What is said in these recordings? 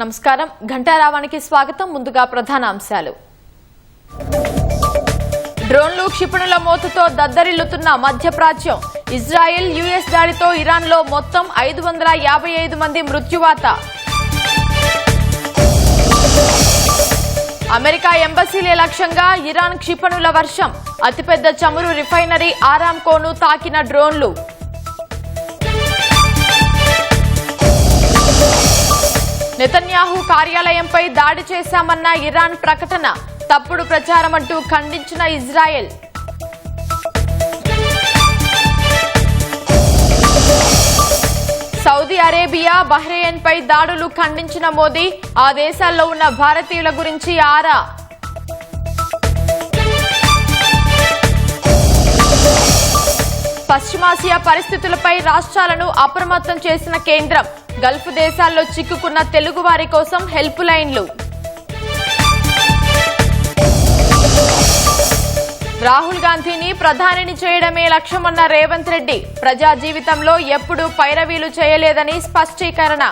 నమస్కారం ఘంటారావానికి స్వాగతం. ముందుగా ప్రధాన అంశాలు. డ్రోన్లు క్షిపణుల మోతతో దద్దరిల్లుతున్న మధ్యప్రాచ్యం. ఇజ్రాయెల్ యుఎస్ దాడితో ఇరాన్లో మొత్తం 555 మంది మృత్యువాత. అమెరికా ఎంబసీలే లక్ష్యంగా ఇరాన్ క్షిపణుల వర్షం. అతిపెద్ద చమురు రిఫైనరీ ఆరామ్కోను తాకిన డ్రోన్లు. నెతన్యాహు కార్యాలయంపై దాడి చేశామన్న ఇరాన్ ప్రకటన. తప్పుడు ప్రచారమంటూ ఖండించిన ఇజ్రాయెల్. సౌదీ అరేబియా బహ్రెయిన్ పై దాడులు ఖండించిన మోదీ. ఆ దేశాల్లో ఉన్న భారతీయుల గురించి ఆరా. పశ్చిమాసియా పరిస్థితులపై రాష్ట్రాలను అప్రమత్తం చేసిన కేంద్రం. గల్ఫ్ దేశాల్లో చిక్కుకున్న తెలుగువారి కోసం హెల్ప్ లైన్లు. రాహుల్ గాంధీని ప్రధానిని చేయడమే లక్ష్యమన్న రేవంత్ రెడ్డి. ప్రజా జీవితంలో ఎప్పుడూ పైరవీలు చేయలేదని స్పష్టీకరణ.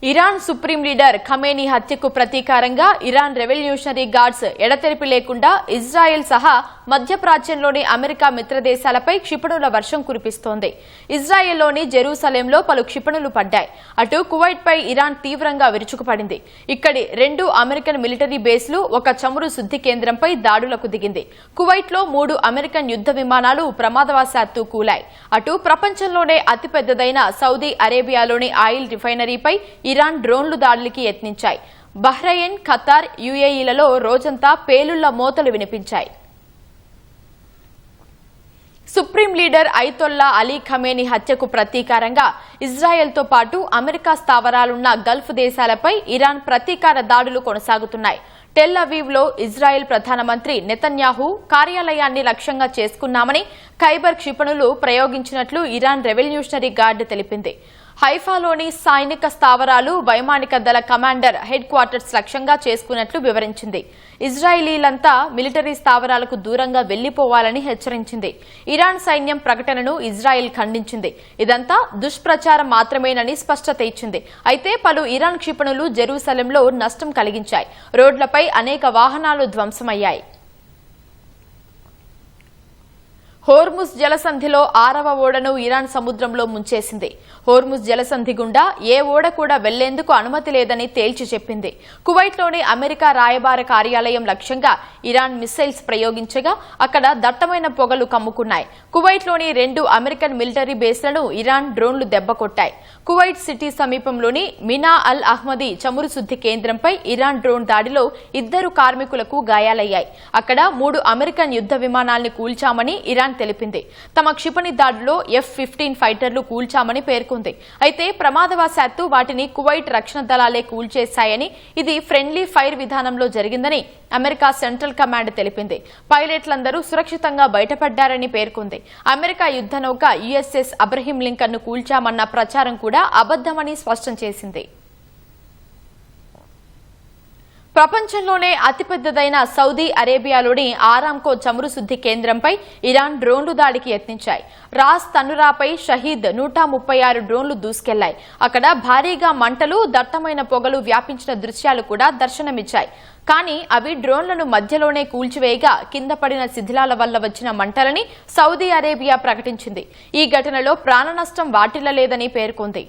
ఇరాన్ సుప్రీం లీడర్ ఖమేనీ హత్యకు ప్రతీకారంగా ఇరాన్ రెవల్యూషనరీ గార్డ్స్ ఎడతెరిపి లేకుండా ఇజ్రాయెల్ సహా మధ్యప్రాచ్యంలోని అమెరికా మిత్రదేశాలపై క్షిపణుల వర్షం కురిపిస్తోంది. ఇజ్రాయెల్లోని జెరూసలేంలో పలు క్షిపణులు పడ్డాయి. అటు కువైట్ పై ఇరాన్ తీవ్రంగా విరుచుకుపడింది. ఇక్కడి 2 అమెరికన్ మిలిటరీ బేస్లు, ఒక చమురు శుద్ధి కేంద్రంపై దాడులకు దిగింది. కువైట్లో 3 అమెరికన్ యుద్ధ విమానాలు ప్రమాదవశాత్తు కూలాయి. అటు ప్రపంచంలోనే అతిపెద్దదైన సౌదీ అరేబియాలోని ఆయిల్ రిఫైనరీపై ఇరాన్ డ్రోన్లు దాడులకి యత్నించాయి. బహ్రెయిన్, ఖతార్, యుఏఈలలో రోజంతా పేలుళ్ల మోతలు వినిపించాయి. Supreme leader Ayatollah Ali Khamenei హత్యకు ప్రతీకారంగా ఇజ్రాయెల్తో పాటు అమెరికా స్థావరాలున్న గల్ఫ్ దేశాలపై ఇరాన్ ప్రతీకార దాడులు కొనసాగుతున్నాయి. టెల్ అవీవ్లో ఇజ్రాయెల్ ప్రధానమంత్రి నెతన్యాహు కార్యాలయాన్ని లక్ష్యంగా చేసుకున్నామని ఖైబర్ క్షిపణులు ప్రయోగించినట్లు ఇరాన్ రెవల్యూషనరీ గార్డ్ తెలిపింది. హైఫాలోని సైనిక స్థావరాలు, వైమానిక దళ కమాండర్ హెడ్ క్వార్టర్స్ లక్ష్యంగా చేసుకున్నట్లు వివరించింది. ఇజ్రాయిలీలంతా మిలిటరీ స్థావరాలకు దూరంగా వెళ్లిపోవాలని హెచ్చరించింది. ఇరాన్ సైన్యం ప్రకటనను ఇజ్రాయెల్ ఖండించింది. ఇదంతా దుష్ప్రచారం మాత్రమేనని స్పష్టత ఇచ్చింది. అయితే పలు ఇరాన్ క్షిపణులు జెరూసలంలో నష్టం కలిగించాయి. రోడ్లపై అనేక వాహనాలు ధ్వంసమయ్యాయి. హోర్ముజ్ జలసంధిలో 6వ ఓడను ఇరాన్ సముద్రంలో ముంచేసింది. హోర్ముజ్ జలసంధి గుండా ఏ ఓడ కూడా వెళ్లేందుకు అనుమతి లేదని తేల్చి చెప్పింది. కువైట్లోని అమెరికా రాయబార కార్యాలయం లక్ష్యంగా ఇరాన్ మిస్సైల్స్ ప్రయోగించగా అక్కడ దట్టమైన పొగలు కమ్ముకున్నాయి. కువైట్లోని 2 అమెరికన్ మిలిటరీ బేస్లను ఇరాన్ డ్రోన్లు దెబ్బకొట్టాయి. కువైట్ సిటీ సమీపంలోని మినా అల్ అహ్మదీ చమురు శుద్ధి కేంద్రంపై ఇరాన్ డ్రోన్ దాడిలో 2 కార్మికులకు గాయాలయ్యాయి. అక్కడ 3 అమెరికన్ యుద్ధ విమానాల్ని కూల్చామని ఇరాన్ తెలిపింది. తమ క్షిపణి దాడిలో F-15 ఫైటర్లు కూల్చామని పేర్కొంది. అయితే ప్రమాదవశాత్తు వాటిని కువైట్ రక్షణ దళాలే కూల్చేశాయని, ఇది ఫ్రెండ్లీ ఫైర్ విధానంలో జరిగిందని అమెరికా సెంట్రల్ కమాండ్ తెలిపింది. పైలట్లందరూ సురక్షితంగా బయటపడ్డారని పేర్కొంది. అమెరికా యుద్ధ నౌక USS అబ్రహీం లింకన్ ను కూల్చామన్న ప్రచారం కూడా అబద్దమని స్పష్టం చేసింది. ప్రపంచంలోనే అతిపెద్దదైన సౌదీ అరేబియాలోని ఆరామ్కో చమురు శుద్ధి కేంద్రంపై ఇరాన్ డ్రోన్లు దాడికి యత్నించాయి. రాస్ తనురాపై షహీద్ 136 డ్రోన్లు దూసుకెళ్లాయి. అక్కడ భారీగా మంటలు, దట్టమైన పొగలు వ్యాపించిన దృశ్యాలు కూడా దర్శనమిచ్చాయి. కానీ అవి డ్రోన్లను మధ్యలోనే కూల్చివేయగా కింద పడిన శిథిలాల వల్ల వచ్చిన మంటలని సౌదీ అరేబియా ప్రకటించింది. ఈ ఘటనలో ప్రాణ నష్టం వాటిల్లలేదని పేర్కొంది.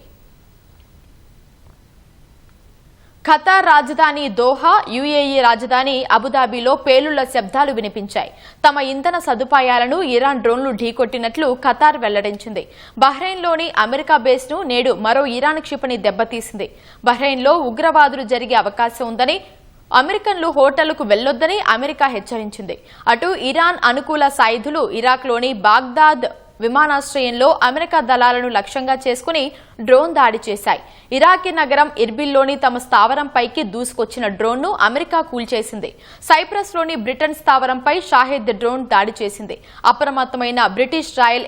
ఖతార్ రాజధాని దోహా, యుఏఈ రాజధాని అబుదాబిలో పేలుళ్ల శబ్దాలు వినిపించాయి. తమ ఇంధన సదుపాయాలను ఇరాన్ డ్రోన్లు ఢీకొట్టినట్లు ఖతార్ వెల్లడించింది. బహ్రెయిన్లోని అమెరికా బేస్ను నేడు మరో ఇరాన్ క్షిపణి దెబ్బతీసింది. బహ్రెయిన్లో ఉగ్రవాదులు జరిగే అవకాశం ఉందని, అమెరికన్లు హోటళ్లకు వెళ్లొద్దని అమెరికా హెచ్చరించింది. అటు ఇరాన్ అనుకూల సాయుధులు ఇరాక్లోని బాగ్దాద్ విమానాశ్రయంలో అమెరికా దళాలను లక్ష్యంగా చేసుకుని డ్రోన్ దాడి చేశాయి. ఇరాకీ నగరం ఇర్బిల్లోని తమ స్థావరంపైకి దూసుకొచ్చిన డ్రోన్ను అమెరికా కూల్చేసింది. సైప్రస్లోని బ్రిటన్ స్థావరంపై షాహెద్ డ్రోన్ దాడి చేసింది. అప్రమత్తమైన British Royal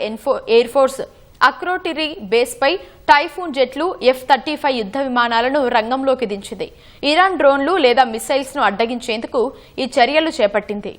Air Force Akrotiri బేస్పై టైఫూన్ జెట్లు F-35 యుద్ధ విమానాలను రంగంలోకి దించింది. ఇరాన్ డ్రోన్లు లేదా మిసైల్స్ ను అడ్డగించేందుకు ఈ చర్యలు చేపట్టింది.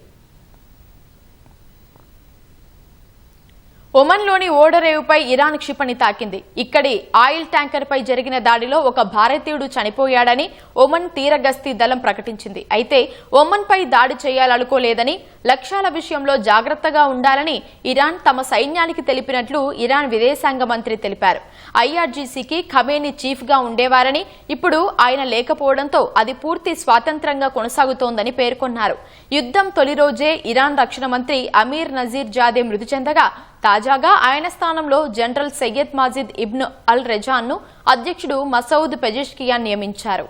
ఒమన్లోని ఓడరేవుపై ఇరాన్ క్షిపణి తాకింది. ఇక్కడి ఆయిల్ ట్యాంకర్ పై జరిగిన దాడిలో ఒక భారతీయుడు చనిపోయాడని ఒమన్ తీరగస్తీ దళం ప్రకటించింది. అయితే ఒమన్ పై దాడి చేయాలనుకోలేదని, లక్ష్యాల విషయంలో జాగ్రత్తగా ఉండాలని ఇరాన్ తమ సైన్యానికి తెలిపినట్లు ఇరాన్ విదేశాంగ మంత్రి తెలిపారు. IRGCకి ఖమేనీ చీఫ్ గా ఉండేవారని, ఇప్పుడు ఆయన లేకపోవడంతో అది పూర్తి స్వాతంత్రంగా కొనసాగుతోందని పేర్కొన్నారు. యుద్ధం తొలి రోజే ఇరాన్ రక్షణ మంత్రి అమీర్ నజీర్ జాదే మృతి చెందగా, తాజాగా ఆయన స్థానంలో జనరల్ సయ్యద్ మాజిద్ ఇబ్న్ అల్ రెజాన్ ను అధ్యక్షుడు మసౌద్ పెజెష్కియాన్ నియమించారు.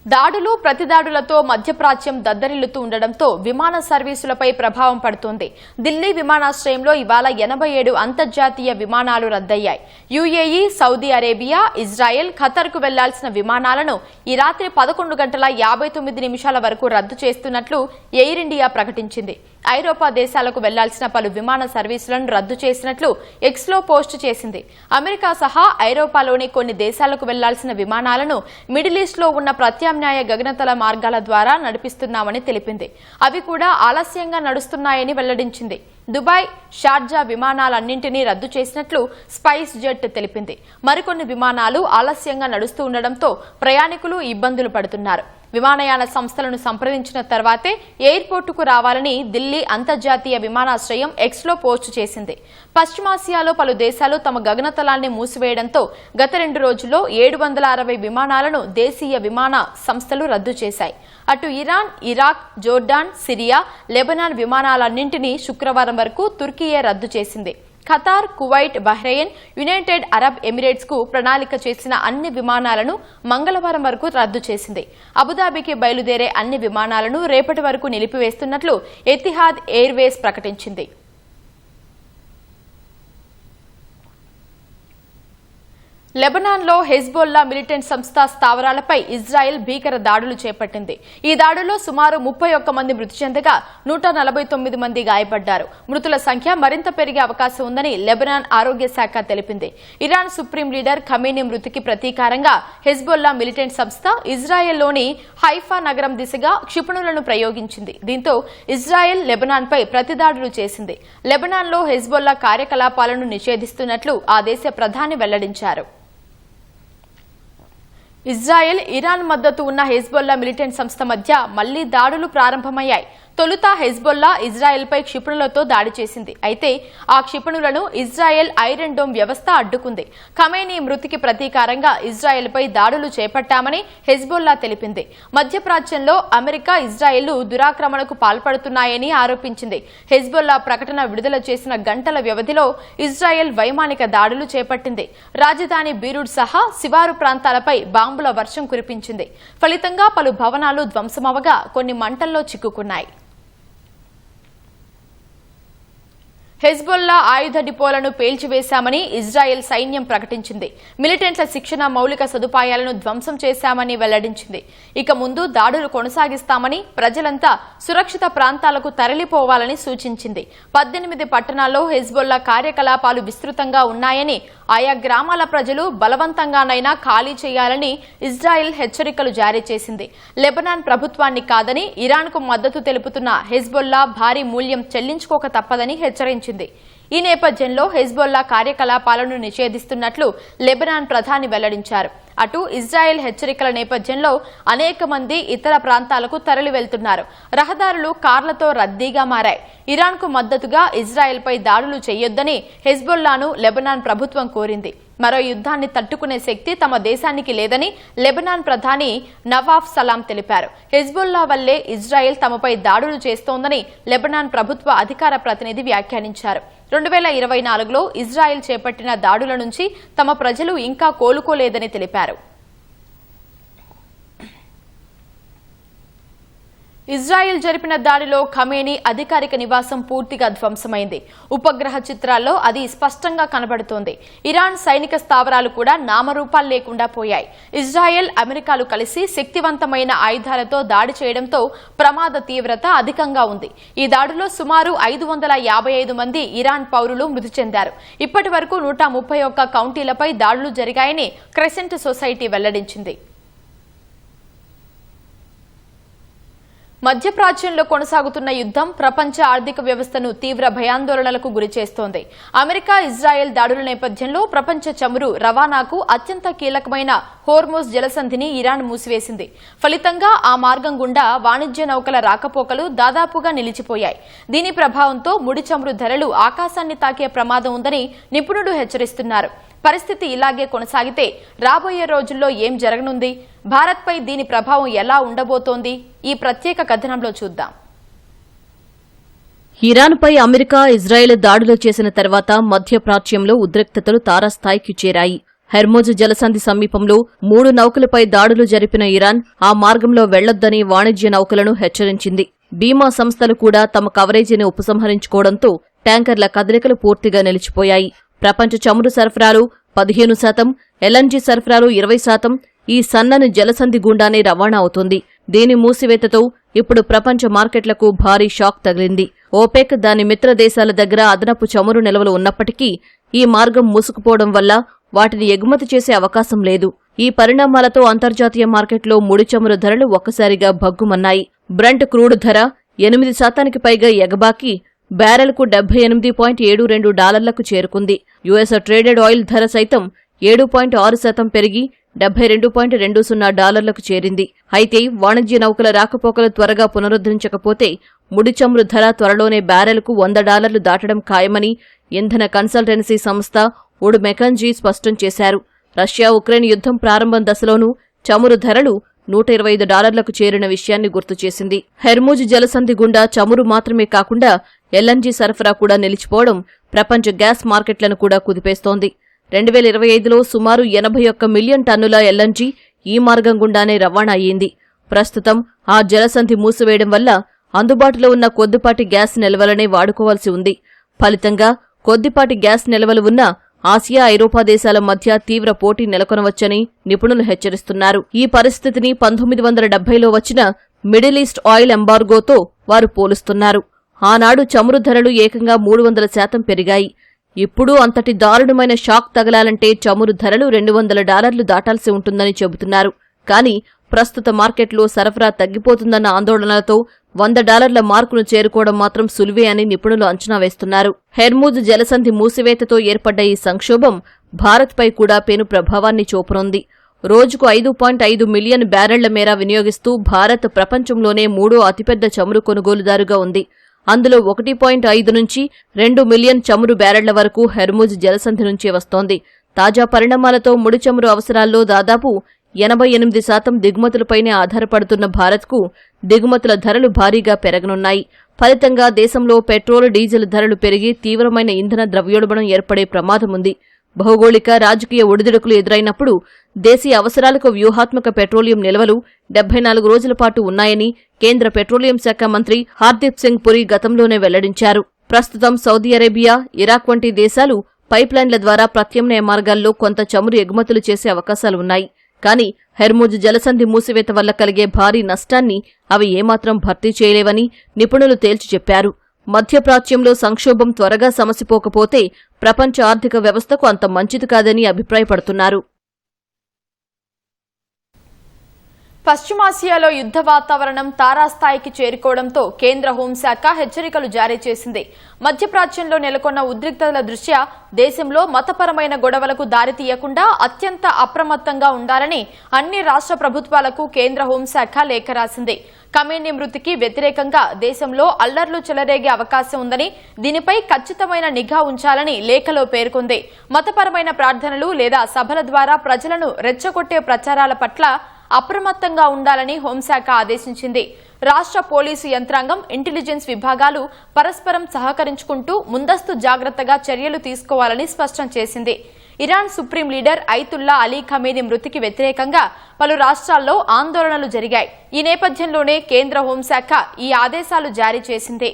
దాడులు ప్రతిదాడులతో మధ్యప్రాచ్యం దద్దరిల్లుతూ ఉండడంతో విమాన సర్వీసులపై ప్రభావం పడుతోంది. ఢిల్లీ విమానాశ్రయంలో ఇవాళ 87 అంతర్జాతీయ విమానాలు రద్దయ్యాయి. UAE, సౌదీ అరేబియా, ఇజ్రాయెల్, ఖతర్కు వెళ్లాల్సిన విమానాలను ఈ రాత్రి 11:59 వరకు రద్దు చేస్తున్నట్లు ఎయిర్ ఇండియా ప్రకటించింది. ఐరోపా దేశాలకు వెళ్లాల్సిన పలు విమాన సర్వీసులను రద్దు చేసినట్లు ఎక్స్లో పోస్ట్ చేసింది. అమెరికా సహా ఐరోపాలోని కొన్ని దేశాలకు వెళ్లాల్సిన విమానాలను మిడిల్ ఈస్ట్ లో ఉన్న ప్రత్యామ్నాయ గగనతల మార్గాల ద్వారా నడిపిస్తున్నామని తెలిపింది. అవి కూడా ఆలస్యంగా నడుస్తున్నాయని వెల్లడించింది. దుబాయ్, షార్జా విమానాలన్నింటినీ రద్దు చేసినట్లు స్పైస్ జెట్ తెలిపింది. మరికొన్ని విమానాలు ఆలస్యంగా నడుస్తూ ఉండడంతో ప్రయాణికులు ఇబ్బందులు పడుతున్నారు. విమానయాన సంస్థలను సంప్రదించిన తర్వాతే ఎయిర్పోర్టుకు రావాలని ఢిల్లీ అంతర్జాతీయ విమానాశ్రయం ఎక్స్లో పోస్టు చేసింది. పశ్చిమాసియాలో పలు దేశాలు తమ గగనతలాన్ని మూసివేయడంతో గత 2 రోజుల్లో 760 విమానాలను దేశీయ విమాన సంస్థలు రద్దు చేశాయి. అటు Iran, Iraq, Jordan, Syria, Lebanon విమానాలన్నింటినీ శుక్రవారం వరకు తుర్కీయే రద్దు చేసింది. Qatar, Kuwait, Bahrain, United Arab Emirates కు ప్రణాళిక చేసిన అన్ని విమానాలను మంగళవారం వరకు రద్దు చేసింది. అబుదాబికి బయలుదేరే అన్ని విమానాలను రేపటి వరకు నిలిపివేస్తున్నట్లు ఎతిహాద్ ఎయిర్వేస్ ప్రకటించింది. లెబనాన్లో హెజ్బొల్లా మిలిటెంట్ సంస్థ స్థావరాలపై ఇజ్రాయెల్ భీకర దాడులు చేపట్టింది. ఈ దాడుల్లో సుమారు 31 మంది మృతి చెందగా 149 మంది గాయపడ్డారు. మృతుల సంఖ్య మరింత పెరిగే అవకాశం ఉందని లెబనాన్ ఆరోగ్య శాఖ తెలిపింది. ఇరాన్ సుప్రీం లీడర్ ఖమేనీ మృతికి ప్రతీకారంగా హెజ్బొల్లా మిలిటెంట్ సంస్థ ఇజ్రాయెల్లోని హైఫా నగరం దిశగా క్షిపణులను ప్రయోగించింది. దీంతో ఇజ్రాయెల్ లెబనాన్పై ప్రతిదాడులు చేసింది. లెబనాన్లో హెజ్బొల్లా కార్యకలాపాలను నిషేధిస్తున్నట్లు ఆ దేశ ప్రధాని వెల్లడించారు. ఇజ్రాయెల్, ఇరాన్ మద్దతు ఉన్న హెజ్బొల్లా మిలిటెంట్ సంస్థ మధ్య మళ్లీ దాడులు ప్రారంభమయ్యాయి. తొలుత హెజ్బొల్లా ఇజ్రాయెల్పై క్షిపణులతో దాడి చేసింది. అయితే ఆ క్షిపణులను ఇజ్రాయెల్ ఐరన్ డోమ్ వ్యవస్థ అడ్డుకుంది. ఖమేనీ మృతికి ప్రతీకారంగా ఇజ్రాయెల్పై దాడులు చేపట్టామని హెజ్బొల్లా తెలిపింది. మధ్యప్రాచ్యంలో అమెరికా, ఇజ్రాయెల్ దురాక్రమణకు పాల్పడుతున్నాయని ఆరోపించింది. హెజ్బొల్లా ప్రకటన విడుదల చేసిన గంటల వ్యవధిలో ఇజ్రాయెల్ వైమానిక దాడులు చేపట్టింది. రాజధాని బీరూట్ సహా శివారు ప్రాంతాలపై బాంబుల వర్షం కురిపించింది. ఫలితంగా పలు భవనాలు ధ్వంసమవగా కొన్ని మంటల్లో చిక్కుకున్నాయి. హెజ్బొల్లా ఆయుధ డిపోలను పేల్చివేశామని ఇజ్రాయెల్ సైన్యం ప్రకటించింది. మిలిటెంట్ల శిక్షణ, మౌలిక సదుపాయాలను ధ్వంసం చేశామని వెల్లడించింది. ఇక ముందు దాడులు కొనసాగిస్తామని, ప్రజలంతా సురక్షిత ప్రాంతాలకు తరలిపోవాలని సూచించింది. 18 పట్టణాల్లో హెజ్బొల్లా కార్యకలాపాలు విస్తృతంగా ఉన్నాయని, ఆయా గ్రామాల ప్రజలు బలవంతంగానైనా ఖాళీ చేయాలని ఇజ్రాయెల్ హెచ్చరికలు జారీ చేసింది. లెబనాన్ ప్రభుత్వాన్ని కాదని ఇరాన్కు మద్దతు తెలుపుతున్న హెజ్బొల్లా భారీ మూల్యం చెల్లించుకోక తప్పదని హెచ్చరించింది. ఈ నేపథ్యంలో హెజ్బొల్లా కార్యకలాపాలను నిషేధిస్తున్నట్లు లెబనాన్ ప్రధాని వెల్లడించారు. అటు ఇజ్రాయెల్ హెచ్చరికల నేపథ్యంలో అనేక మంది ఇతర ప్రాంతాలకు తరలి వెళ్తున్నారు. రహదారులు కార్లతో రద్దీగా మారాయి. ఇరాన్కు మద్దతుగా ఇజ్రాయెల్పై దాడులు చేయొద్దని హెజ్బొల్లాను లెబనాన్ ప్రభుత్వం కోరింది. మరో యుద్ధాన్ని తట్టుకునే శక్తి తమ దేశానికి లేదని లెబనాన్ ప్రధాని నవాఫ్ సలాం తెలిపారు. హెజ్బొల్లా వల్లే ఇజ్రాయెల్ తమపై దాడులు చేస్తోందని లెబనాన్ ప్రభుత్వ అధికార ప్రతినిధి వ్యాఖ్యానించారు. 2024లో ఇజ్రాయెల్ చేపట్టిన దాడుల నుంచి తమ ప్రజలు ఇంకా కోలుకోలేదని తెలిపారు. ఇజ్రాయెల్ జరిపిన దాడిలో ఖమేనీ అధికారిక నివాసం పూర్తిగా ధ్వంసమైంది. ఉపగ్రహ చిత్రాల్లో అది స్పష్టంగా కనబడుతోంది. ఇరాన్ సైనిక స్థావరాలు కూడా నామరూపాలు లేకుండా పోయాయి. ఇజ్రాయెల్, అమెరికాలు కలిసి శక్తివంతమైన ఆయుధాలతో దాడి చేయడంతో ప్రమాద తీవ్రత అధికంగా ఉంది. ఈ దాడిలో సుమారు 555 మంది ఇరాన్ పౌరులు మృతి చెందారు. ఇప్పటి వరకు 131 కౌంటీలపై దాడులు జరిగాయని క్రెసెంట్ సొసైటీ వెల్లడించింది. మధ్యప్రాచ్యంలో కొనసాగుతున్న యుద్ధం ప్రపంచ ఆర్థిక వ్యవస్థను తీవ్ర భయాందోళనలకు గురిచేస్తోంది. అమెరికా, ఇజ్రాయెల్ దాడుల నేపథ్యంలో ప్రపంచ చమురు రవాణాకు అత్యంత కీలకమైన హోర్ముజ్ జలసంధిని ఇరాన్ మూసివేసింది. ఫలితంగా ఆ మార్గం గుండా వాణిజ్య నౌకల రాకపోకలు దాదాపుగా నిలిచిపోయాయి. దీని ప్రభావంతో ముడి చమురు ధరలు ఆకాశాన్ని తాకే ప్రమాదం ఉందని నిపుణులు హెచ్చరిస్తున్నారు. పరిస్థితి ఇలాగే కొనసాగితే రాబోయే రోజుల్లో ఏం జరగనుంది? భారత్పై దీని ప్రభావం ఎలా ఉండబోతోంది? ఈ ప్రత్యేక కథనంలో చూద్దాం. ఇరాన్పై అమెరికా, ఇజ్రాయెల్ దాడులు చేసిన తర్వాత మధ్యప్రాచ్యంలో ఉద్రిక్తతలు తారాస్థాయికి చేరాయి. హెర్మోజ్ జలసంధి సమీపంలో 3 నౌకలపై దాడులు జరిపిన ఇరాన్ ఆ మార్గంలో వెళ్లొద్దని వాణిజ్య నౌకలను హెచ్చరించింది. బీమా సంస్థలు కూడా తమ కవరేజీని ఉపసంహరించుకోవడంతో ట్యాంకర్ల కదలికలు పూర్తిగా నిలిచిపోయాయి. ప్రపంచ చమురు సరఫరాలు 15%, ఎల్ఎన్జీ సరఫరాలు 20% ఈ సన్నని జలసంధి గుండానే రవాణా అవుతుంది. దీని మూసివేతతో ఇప్పుడు ప్రపంచ మార్కెట్లకు భారీ షాక్ తగిలింది. ఓపెక్, దాని మిత్ర దేశాల దగ్గర అదనపు చమురు నిల్వలు ఉన్నప్పటికీ ఈ మార్గం మూసుకుపోవడం వల్ల వాటిని ఎగుమతి చేసే అవకాశం లేదు. ఈ పరిణామాలతో అంతర్జాతీయ మార్కెట్లో ముడి చమురు ధరలు ఒక్కసారిగా భగ్గుమన్నాయి. బ్రెంట్ క్రూడ్ ధర 8% పైగా ఎగబాకి బ్యారెల్కు $78.72 చేరుకుంది. యుఎస్ ట్రేడెడ్ ఆయిల్ ధర సైతం 7.6% పెరిగి $72.20 చేరింది. అయితే వాణిజ్య నౌకల రాకపోకలు త్వరగా పునరుద్ధరించకపోతే ముడి చమురు ధర త్వరలోనే బ్యారెల్కు $100 దాటడం ఖాయమని ఇంధన కన్సల్టెన్సీ సంస్థ వుడ్ మెకన్జీ స్పష్టం చేశారు. రష్యా ఉక్రెయిన్ యుద్ధం ప్రారంభం దశలోనూ చమురు ధరలు $125 చేరిన విషయాన్ని గుర్తు చేసింది. హెర్మూజ్ జలసంధి గుండా చమురు మాత్రమే కాకుండా ఎల్ఎన్జీ సరఫరా కూడా నిలిచిపోవడం ప్రపంచ గ్యాస్ మార్కెట్లను కూడా కుదిపేస్తోంది. 2025లో సుమారు 81 మిలియన్ టన్నుల ఎల్ఎన్జీ ఈ మార్గం గుండానే రవాణా అయ్యింది. ప్రస్తుతం ఆ జలసంధి మూసివేయడం వల్ల అందుబాటులో ఉన్న కొద్దిపాటి గ్యాస్ నిల్వలనే వాడుకోవాల్సి ఉంది. ఫలితంగా కొద్దిపాటి గ్యాస్ నిల్వలు ఉన్న ఆసియా, ఐరోపా దేశాల మధ్య తీవ్ర పోటీ నెలకొనవచ్చని నిపుణులు హెచ్చరిస్తున్నారు. ఈ పరిస్థితిని 1970లో వచ్చిన మిడిల్ ఈస్ట్ ఆయిల్ ఎంబార్గోతో వారు పోలుస్తున్నారు. ఆనాడు చమురు ధరలు ఏకంగా 300% పెరిగాయి. ఇప్పుడు అంతటి దారుణమైన షాక్ తగలాలంటే చమురు ధరలు $200 దాటాల్సి ఉంటుందని చెబుతున్నారు. కానీ ప్రస్తుత మార్కెట్లో సరఫరా తగ్గిపోతుందన్న ఆందోళనలతో $100 మార్కును చేరుకోవడం మాత్రం సులువే అని నిపుణులు అంచనా వేస్తున్నారు. హెర్మూజ్ జలసంధి మూసివేతతో ఏర్పడ్డ ఈ సంక్షోభం భారత్పై కూడా పెను ప్రభావాన్ని చూపనుంది. రోజుకు 5.5 మిలియన్ బ్యారెళ్ల మేర వినియోగిస్తూ భారత్ ప్రపంచంలోనే 3వ అతిపెద్ద చమురు కొనుగోలుదారుగా ఉంది. అందులో 1.5 నుంచి 2 మిలియన్ చమురు బ్యారెళ్ల వరకు హెర్మూజ్ జలసంధి నుంచే వస్తోంది. తాజా పరిణామాలతో ముడి చమురు అవసరాల్లో దాదాపు 88% దిగుమతులపైనే ఆధారపడుతున్న భారత్కు దిగుమతుల ధరలు భారీగా పెరగనున్నాయి. ఫలితంగా దేశంలో పెట్రోల్, డీజిల్ ధరలు పెరిగి తీవ్రమైన ఇంధన ద్రవ్యోల్బణం ఏర్పడే ప్రమాదముంది. భౌగోళిక, రాజకీయ ఒడిదుడుకులు ఎదురైనప్పుడు దేశీయ అవసరాలకు వ్యూహాత్మక పెట్రోలియం నిల్వలు 74 రోజుల పాటు ఉన్నాయని కేంద్ర పెట్రోలియం శాఖ మంత్రి హర్దీప్ సింగ్ పురి గతంలోనే వెల్లడించారు. ప్రస్తుతం సౌదీ అరేబియా, ఇరాక్ వంటి దేశాలు పైప్లైన్ల ద్వారా ప్రత్యామ్నాయ మార్గాల్లో కొంత చమురు ఎగుమతులు చేసే అవకాశాలు ఉన్నాయి. కానీ హెర్మూజ్ జలసంధి మూసివేత వల్ల కలిగే భారీ నష్టాన్ని అవి ఏమాత్రం భర్తీ చేయలేవని నిపుణులు తేల్చి చెప్పారు. మధ్యప్రాచ్యంలో సంక్షోభం త్వరగా సమసిపోకపోతే ప్రపంచ ఆర్థిక వ్యవస్థకు అంత మంచిది కాదని అభిప్రాయపడుతున్నారు. పశ్చిమాసియాలో యుద్ధ వాతావరణం తారాస్థాయికి చేరుకోవడంతో కేంద్ర హోంశాఖ హెచ్చరికలు జారీ చేసింది. మధ్యప్రాచ్యంలో నెలకొన్న ఉద్రిక్తతల దృష్ట్యా దేశంలో మతపరమైన గొడవలకు దారితీయకుండా అత్యంత అప్రమత్తంగా ఉండాలని అన్ని రాష్ట్ర ప్రభుత్వాలకు కేంద్ర హోంశాఖ లేఖ రాసింది. ఖమేనీ మృతికి వ్యతిరేకంగా దేశంలో అల్లర్లు చెలరేగే అవకాశం ఉందని, దీనిపై ఖచ్చితమైన నిఘా ఉంచాలని లేఖలో పేర్కొంది. మతపరమైన ప్రార్థనలు లేదా సభల ద్వారా ప్రజలను రెచ్చగొట్టే ప్రచారాల పట్ల అప్రమత్తంగా ఉండాలని హోంశాఖ ఆదేశించింది. రాష్ట్ర పోలీసు యంత్రాంగం, ఇంటెలిజెన్స్ విభాగాలు పరస్పరం సహకరించుకుంటూ ముందస్తు జాగ్రత్తగా చర్యలు తీసుకోవాలని స్పష్టం చేసింది. Iran supreme leader ఐతుల్లా Ali Khamenei మృతికి వ్యతిరేకంగా పలు రాష్ట్రాల్లో ఆందోళనలు జరిగాయి. ఈ నేపథ్యంలోనే కేంద్ర హోంశాఖ ఈ ఆదేశాలు జారీ చేసింది.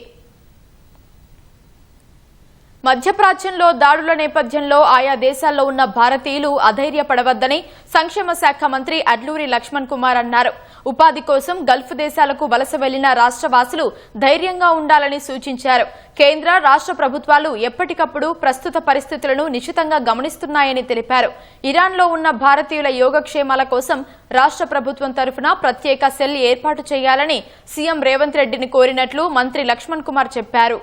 మధ్యప్రాచ్యంలో దాడుల నేపథ్యంలో ఆయా దేశాల్లో ఉన్న భారతీయులు అధైర్యపడవద్దని సంక్షేమ శాఖ మంత్రి అడ్లూరి లక్ష్మణ్ కుమార్ అన్నారు. ఉపాధి కోసం గల్ఫ్ దేశాలకు వలస వెళ్లిన రాష్ట్రవాసులు ధైర్యంగా ఉండాలని సూచించారు. కేంద్ర, రాష్ట్ర ప్రభుత్వాలు ఎప్పటికప్పుడు ప్రస్తుత పరిస్థితులను నిశితంగా గమనిస్తున్నాయని తెలిపారు. ఇరాన్లో ఉన్న భారతీయుల యోగక్షేమాల కోసం రాష్ట్ర ప్రభుత్వం తరఫున ప్రత్యేక సెల్ ఏర్పాటు చేయాలని సీఎం రేవంత్ రెడ్డిని కోరినట్లు మంత్రి లక్ష్మణ్ కుమార్ చెప్పారు.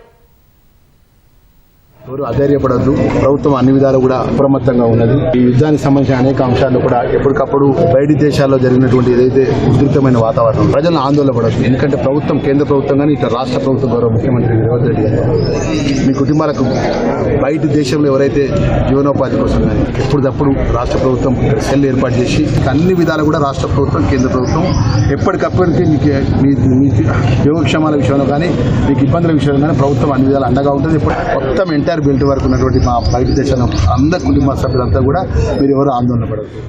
ఎవరు అధైర్యపడద్దు. ప్రభుత్వం అన్ని విధాలు కూడా అప్రమత్తంగా ఉన్నది. ఈ యుద్ధానికి సంబంధించిన అనేక అంశాల్లో కూడా ఎప్పటికప్పుడు బయటి దేశాల్లో జరిగినటువంటి ఏదైతే ఉధృతమైన వాతావరణం ప్రజలను ఆందోళన పడద్దు. ఎందుకంటే ప్రభుత్వం, కేంద్ర ప్రభుత్వం కానీ ఇట్లా రాష్ట్ర ప్రభుత్వం గౌరవ ముఖ్యమంత్రి రేవంత్ రెడ్డి గారు మీ కుటుంబాలకు బయట దేశంలో ఎవరైతే జీవనోపాధి కోసం కానీ ఎప్పటికప్పుడు రాష్ట్ర ప్రభుత్వం సెల్ ఏర్పాటు చేసి అన్ని విధాలు కూడా రాష్ట్ర ప్రభుత్వం, కేంద్ర ప్రభుత్వం ఎప్పటికప్పటికి మీకు యోగక్షేమాల విషయంలో కానీ మీకు ఇబ్బందుల విషయంలో కానీ ప్రభుత్వం అన్ని విధాలు అండగా ఉంటుంది. మొత్తం ఎంటైర్ బెల్ట్ వరకు ఉన్నటువంటి మా బయట దేశాల అందరి కుటుంబ సభ్యులంతా కూడా మీరు ఎవరు ఆందోళన పడదు.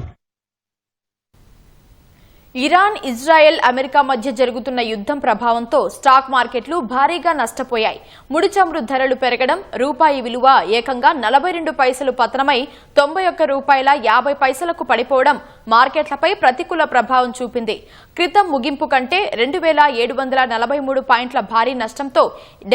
ఇరాన్, ఇజ్రాయెల్, అమెరికా మధ్య జరుగుతున్న యుద్దం ప్రభావంతో స్టాక్ మార్కెట్లు భారీగా నష్టపోయాయి. ముడి చమురు ధరలు పెరగడం, రూపాయి విలువ ఏకంగా 42 పైసలు పతనమై 91 రూపాయల 50 పైసలకు పడిపోవడం మార్కెట్లపై ప్రతికూల ప్రభావం చూపింది. క్రితం ముగింపు కంటే 2743 పాయింట్ల భారీ నష్టంతో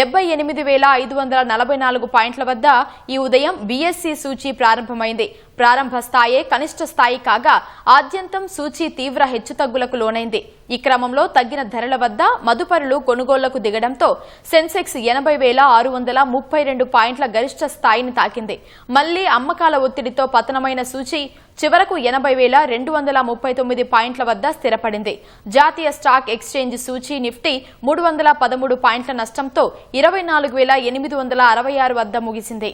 78,544 పాయింట్ల వద్ద ఈ ఉదయం బీఎస్సీ సూచీ ప్రారంభమైంది. ప్రారంభ స్థాయే కనిష్ట స్థాయి కాగా ఆద్యంతం సూచీ తీవ్ర హెచ్చుతగ్గులకు లోనైంది. ఈ క్రమంలో తగ్గిన ధరల వద్ద మదుపరులు కొనుగోళ్లకు దిగడంతో సెన్సెక్స్ 80,632 పాయింట్ల గరిష్ట స్థాయిని తాకింది. మళ్లీ అమ్మకాల ఒత్తిడితో పతనమైన సూచీ చివరకు 80,239 పాయింట్ల వద్ద స్థిరపడింది. జాతీయ స్టాక్ ఎక్స్చేంజ్ సూచీ నిఫ్టీ 313 పాయింట్ల నష్టంతో 24,866 వద్ద ముగిసింది.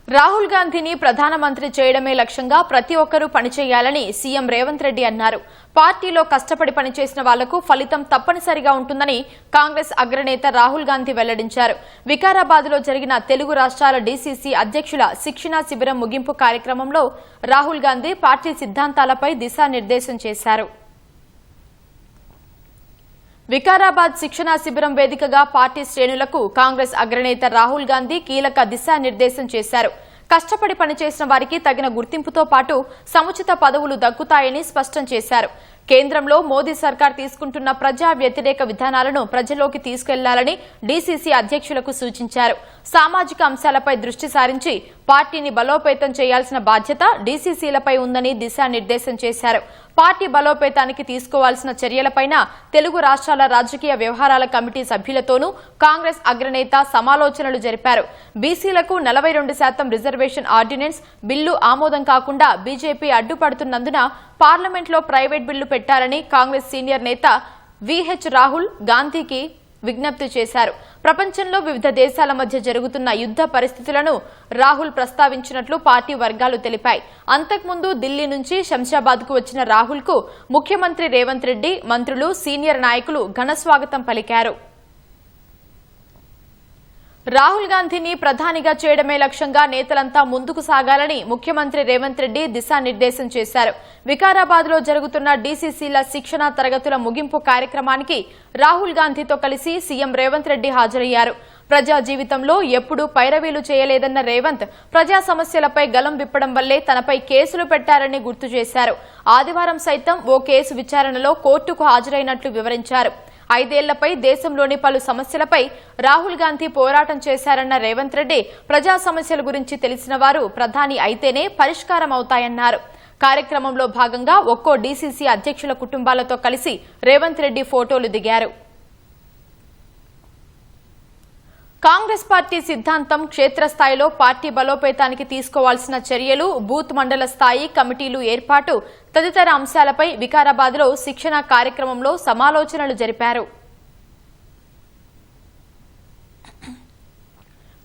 రాహుల్ గాంధీని ప్రధానమంత్రి చేయడమే లక్ష్యంగా ప్రతి ఒక్కరూ పనిచేయాలని సీఎం రేవంత్ రెడ్డి అన్నారు. పార్టీలో కష్టపడి పనిచేసిన వాళ్లకు ఫలితం తప్పనిసరిగా ఉంటుందని కాంగ్రెస్ అగ్రనేత రాహుల్ గాంధీ వెల్లడించారు. వికారాబాద్లో జరిగిన తెలుగు రాష్ట్రాల డీసీసీ అధ్యక్షుల శిక్షణా శిబిరం ముగింపు కార్యక్రమంలో రాహుల్ గాంధీ పార్టీ సిద్ధాంతాలపై దిశానిర్దేశం చేశారు. వికారాబాద్ శిక్షణా శిబిరం వేదికగా పార్టీ శ్రేణులకు కాంగ్రెస్ అగ్రనేత రాహుల్ గాంధీ కీలక దిశానిర్దేశం చేశారు. కష్టపడి పనిచేసిన వారికి తగిన గుర్తింపుతో పాటు సముచిత పదవులు దక్కుతాయని స్పష్టం చేశారు. కేంద్రంలో మోదీ సర్కార్ తీసుకుంటున్న ప్రజా వ్యతిరేక విధానాలను ప్రజల్లోకి తీసుకెళ్లాలని డీసీసీ అధ్యక్షులకు సూచించారు. సామాజిక అంశాలపై దృష్టి సారించి పార్టీని బలోపేతం చేయాల్సిన బాధ్యత డీసీసీలపై ఉందని దిశానిర్దేశం చేశారు. పార్టీ బలోపేతానికి తీసుకోవాల్సిన చర్యలపైన తెలుగు రాష్ట్రాల రాజకీయ వ్యవహారాల కమిటీ సభ్యులతోనూ కాంగ్రెస్ అగ్రనేత సమాలోచనలు జరిపారు. బీసీలకు 42% రిజర్వేషన్ ఆర్డినెన్స్ బిల్లు ఆమోదం కాకుండా బీజేపీ అడ్డుపడుతున్నందున పార్లమెంట్లో ప్రైవేట్ బిల్లు పెట్టాలని కాంగ్రెస్ సీనియర్ నేత వీహెచ్ రాహుల్ గాంధీకి విజ్ఞప్తి చేశారు. ప్రపంచంలో వివిధ దేశాల మధ్య జరుగుతున్న యుద్ధ పరిస్థితులను రాహుల్ ప్రస్తావించినట్లు పార్టీ వర్గాలు తెలిపాయి. అంతకుముందు ఢిల్లీ నుంచి శంషాబాద్ కు వచ్చిన రాహుల్ కు ముఖ్యమంత్రి రేవంత్ రెడ్డి, మంత్రులు, సీనియర్ నాయకులు ఘనస్వాగతం పలికారు. రాహుల్ గాంధీని ప్రధానిగా చేయడమే లక్ష్యంగా నేతలంతా ముందుకు సాగాలని ముఖ్యమంత్రి రేవంత్ రెడ్డి దిశానిర్దేశం చేశారు. వికారాబాద్ లో జరుగుతున్న డీసీసీల శిక్షణా తరగతుల ముగింపు కార్యక్రమానికి రాహుల్ గాంధీతో కలిసి సీఎం రేవంత్ రెడ్డి హాజరయ్యారు. ప్రజా జీవితంలో ఎప్పుడూ పైరవీలు చేయలేదన్న రేవంత్ ప్రజా సమస్యలపై గలం విప్పడం వల్లే తనపై కేసులు పెట్టారని గుర్తు చేశారు. ఆదివారం సైతం ఓ కేసు విచారణలో కోర్టుకు హాజరైనట్లు వివరించారు. 5 ఏళ్లపై దేశంలోని పలు సమస్యలపై రాహుల్ గాంధీ పోరాటం చేశారన్న రేవంత్ రెడ్డి ప్రజా సమస్యల గురించి తెలిసిన వారు ప్రధాని అయితేనే పరిష్కారం అవుతాయన్నారు. కార్యక్రమంలో భాగంగా ఒక్కో డీసీసీ అధ్యక్షుల కుటుంబాలతో కలిసి రేవంత్ రెడ్డి ఫోటోలు దిగారు. కాంగ్రెస్ పార్టీ సిద్ధాంతం క్షేత్రస్థాయిలో పార్టీ బలోపేతానికి తీసుకోవాల్సిన చర్యలు, బూత్ మండల స్థాయి కమిటీలు ఏర్పాటు తదితర అంశాలపై వికారాబాద్లో శిక్షణ కార్యక్రమంలో సమాలోచనలు జరిపారు.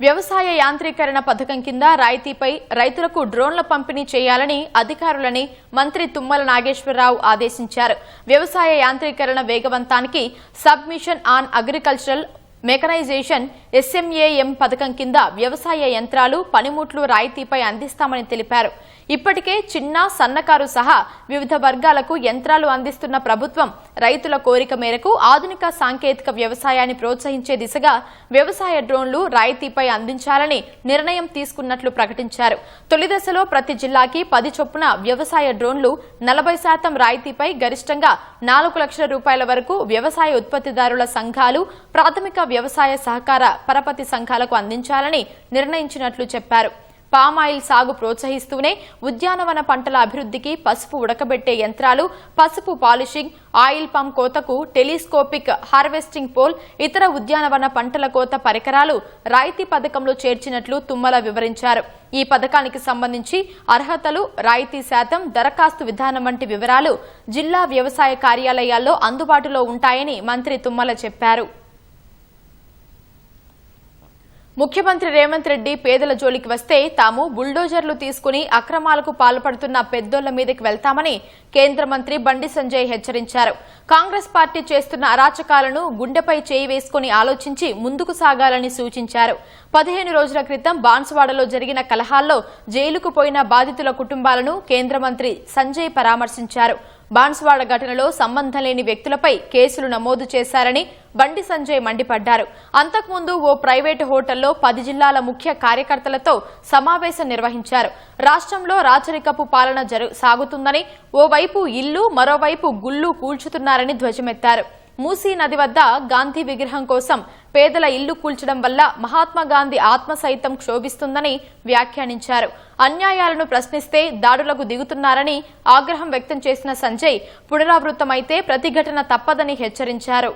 వ్యవసాయ యాంత్రీకరణ పథకం కింద రాయితీపై రైతులకు డ్రోన్ల పంపిణీ చేయాలని అధికారులని మంత్రి తుమ్మల నాగేశ్వరరావు ఆదేశించారు. వ్యవసాయ యాంత్రీకరణ వేగవంతానికి submission on agricultural mechanisation SMAM పథకం కింద వ్యవసాయ యంత్రాలు, పనిముట్లు రాయితీపై అందిస్తామని తెలిపారు. ఇప్పటికే చిన్న, సన్నకారు సహా వివిధ వర్గాలకు యంత్రాలు అందిస్తున్న ప్రభుత్వం రైతుల కోరిక మేరకు ఆధునిక సాంకేతిక వ్యవసాయాన్ని ప్రోత్సహించే దిశగా వ్యవసాయ డ్రోన్లు రాయితీపై అందించాలని నిర్ణయం తీసుకున్నట్లు ప్రకటించారు. తొలి దశలో ప్రతి జిల్లాకి 10 చొప్పున వ్యవసాయ డ్రోన్లు 40% రాయితీపై గరిష్టంగా 4 లక్షల రూపాయల వరకు వ్యవసాయ ఉత్పత్తిదారుల సంఘాలు, ప్రాథమిక వ్యవసాయ సహకార పరపతి సంఘాలకు అందించాలని నిర్ణయించినట్లు చెప్పారు. పామాయిల్ సాగు ప్రోత్సహిస్తూనే ఉద్యానవన పంటల అభివృద్ధికి పసుపు ఉడకబెట్టే యంత్రాలు, పసుపు పాలిషింగ్, ఆయిల్ పంప్ కోతకు టెలిస్కోపిక్ హార్వెస్టింగ్ పోల్, ఇతర ఉద్యానవన పంటల కోత పరికరాలు రాయితీ పథకంలో చేర్చినట్లు తుమ్మల వివరించారు. ఈ పథకానికి సంబంధించి అర్హతలు, రాయితీ శాతం, దరఖాస్తు విధానం వంటి వివరాలు జిల్లా వ్యవసాయ కార్యాలయాల్లో అందుబాటులో ఉంటాయని మంత్రి తుమ్మల చెప్పారు. ముఖ్యమంత్రి రేవంత్ రెడ్డి పేదల జోలికి వస్తే తాము బుల్డోజర్లు తీసుకుని అక్రమాలకు పాల్పడుతున్న పెద్దోళ్ల మీదకి వెళ్తామని కేంద్ర మంత్రి బండి సంజయ్ హెచ్చరించారు. కాంగ్రెస్ పార్టీ చేస్తున్న అరాచకాలను గుండెపై చేయి వేసుకుని ఆలోచించి ముందుకు సాగాలని సూచించారు. 15 రోజుల క్రితం బాన్సువాడలో జరిగిన కలహాల్లో జైలుకు పోయిన బాధితుల కుటుంబాలను కేంద్ర మంత్రి సంజయ్ పరామర్శించారు. బాన్సువాడ ఘటనలో సంబంధం లేని వ్యక్తులపై కేసులు నమోదు చేశారని బండి సంజయ్ మండిపడ్డారు. అంతకుముందు ఓ ప్రైవేటు హోటల్లో 10 జిల్లాల ముఖ్య కార్యకర్తలతో సమావేశం నిర్వహించారు. రాష్ట్రంలో రాచరికపు పాలన సాగుతుందని, ఓవైపు ఇల్లు, మరోవైపు గుళ్ళు కూల్చుతున్నారని ధ్వజమెత్తారు. మూసీ నది వద్ద గాంధీ విగ్రహం కోసం పేదల ఇల్లు కూల్చడం వల్ల మహాత్మాగాంధీ ఆత్మ సైతం క్షోభిస్తుందని వ్యాఖ్యానించారు. అన్యాయాలను ప్రశ్నిస్తే దాడులకు దిగుతున్నారని ఆగ్రహం వ్యక్తం చేసిన సంజయ్ పునరావృతమైతే ప్రతిఘటన తప్పదని హెచ్చరించారు.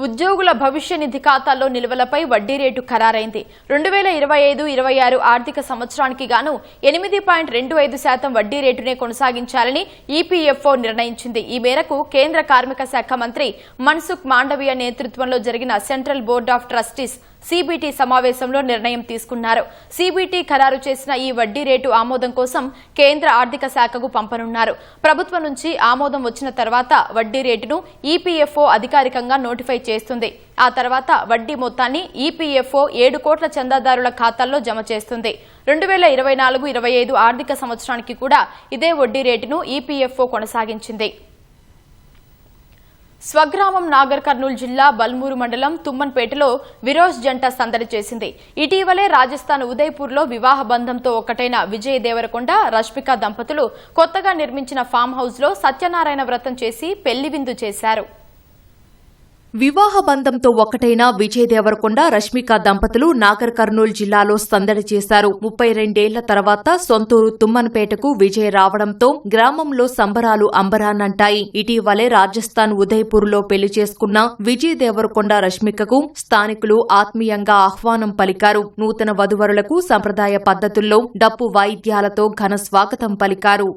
ఉద్యోగుల భవిష్య నిధి ఖాతాల్లో నిల్వలపై వడ్డీ రేటు ఖరారైంది. 2025-26 ఆర్థిక సంవత్సరానికి గాను 8.25% వడ్డీ రేటునే కొనసాగించాలని EPFO నిర్ణయించింది. ఈ మేరకు కేంద్ర కార్మిక శాఖ మంత్రి మన్సుఖ్ మాండవీయ నేతృత్వంలో జరిగిన central board of trustees CBT సమావేశంలో నిర్ణయం తీసుకున్నారు. CBT ఖరారు చేసిన ఈ వడ్డీ రేటు ఆమోదం కోసం కేంద్ర ఆర్థిక శాఖకు పంపనున్నారు. ప్రభుత్వం నుంచి ఆమోదం వచ్చిన తర్వాత వడ్డీ రేటును EPFO అధికారికంగా నోటిఫై చేస్తుంది. ఆ తర్వాత వడ్డీ మొత్తాన్ని EPFO 7 కోట్ల చందాదారుల ఖాతాల్లో జమ చేస్తుంది. 2024-25 ఆర్థిక సంవత్సరానికి కూడా ఇదే వడ్డీ రేటును EPFO కొనసాగించింది. స్వగ్రామం నాగర్ కర్నూలు జిల్లా బల్మూరు మండలం తుమ్మన్పేటలో విరోజ్ జంట సందడి చేసింది. ఇటీవలే రాజస్థాన్ ఉదయ్పూర్లో వివాహ బంధంతో ఒకటైన విజయ్ దేవరకొండ, రష్మిక దంపతులు కొత్తగా నిర్మించిన ఫామ్ హౌస్లో సత్యనారాయణ వ్రతం చేసి పెళ్లి విందు చేశారు. వివాహ బంధంతో ఒక్కటైన విజయ్ దేవరకొండ, రష్మిక దంపతులు నాగర్ కర్నూలు జిల్లాలో సందడి చేశారు. 32 తర్వాత సొంతూరు తుమ్మన్పేటకు విజయ్ రావడంతో గ్రామంలో సంబరాలు అంబరాన్నంటాయి. ఇటీవలే రాజస్థాన్ ఉదయ్పూర్లో పెళ్లి చేసుకున్న విజయ్ దేవరకొండ, రష్మికకు స్థానికులు ఆత్మీయంగా ఆహ్వానం పలికారు. నూతన వధువరులకు సంప్రదాయ పద్ధతుల్లో డప్పు వాయిద్యాలతో ఘన స్వాగతం పలికారు.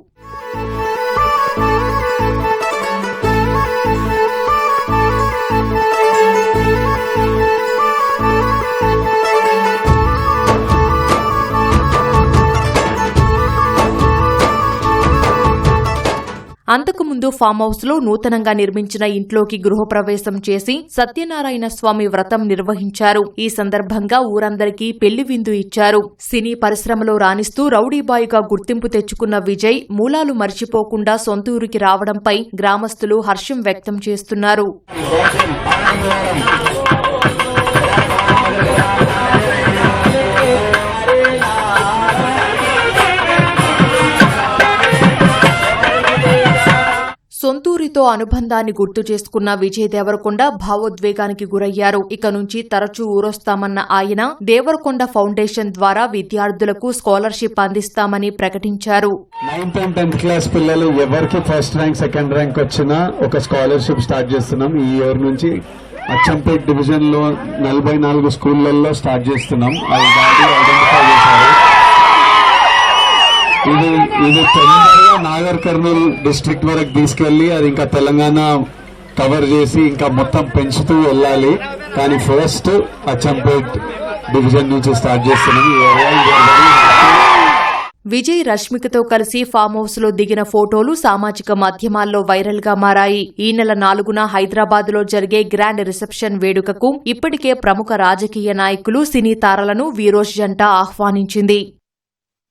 అంతకుముందు ఫామ్ హౌస్ లో నూతనంగా నిర్మించిన ఇంట్లోకి గృహప్రవేశం చేసి సత్యనారాయణ స్వామి వ్రతం నిర్వహించారు. ఈ సందర్భంగా ఊరందరికీ పెళ్లి విందు ఇచ్చారు. సినీ పరిశ్రమలో రాణిస్తూ రౌడీబాయ్గా గుర్తింపు తెచ్చుకున్న విజయ్ మూలాలు మర్చిపోకుండా సొంతూరికి రావడంపై గ్రామస్తులు హర్షం వ్యక్తం చేస్తున్నారు. సొంతూరితో అనుబంధాన్ని గుర్తు చేసుకున్న విజయ్ దేవరకొండ భావోద్వేగానికి గురయ్యారు. ఇక నుంచి తరచూ ఊరొస్తామన్న ఆయన దేవరకొండ ఫౌండేషన్ ద్వారా విద్యార్థులకు స్కాలర్షిప్ అందిస్తామని ప్రకటించారు. 9th and 10th క్లాస్ పిల్లలు ఎవరికి ఫస్ట్ ర్యాంక్, సెకండ్ ర్యాంక్ వచ్చినా ఒక స్కాలర్షిప్ స్టార్ట్ చేస్తున్నాం. ఈ ఇయర్ నుంచి అచ్చంపేట్ డివిజన్ లో 44 స్కూళ్లలో స్టార్ట్ చేస్తున్నాం. అది ఐడెంటిఫై చేశారు. ఇది తొందరగా నాగర్ కర్నూలు డిస్ట్రిక్ట్ వరకు తీసుకెళ్లి అది ఇంకా తెలంగాణ కవర్ చేసి ఇంకా మొత్తం పెంచుతూ వెళ్ళాలి. కానీ ఫస్ట్ అచ్చంపేట్ డివిజన్ నుంచి స్టార్ట్ చేస్తున్నాం. విజయ్ రష్మికతో కలిసి ఫామ్ హౌస్ లో దిగిన ఫోటోలు సామాజిక మాధ్యమాల్లో వైరల్ గా మారాయి. ఈ నెల 4న హైదరాబాద్ లో జరిగే గ్రాండ్ రిసెప్షన్ వేడుకకు ఇప్పటికే ప్రముఖ రాజకీయ నాయకులు, సినీ తారలను వీరోష్ జంట ఆహ్వానించింది.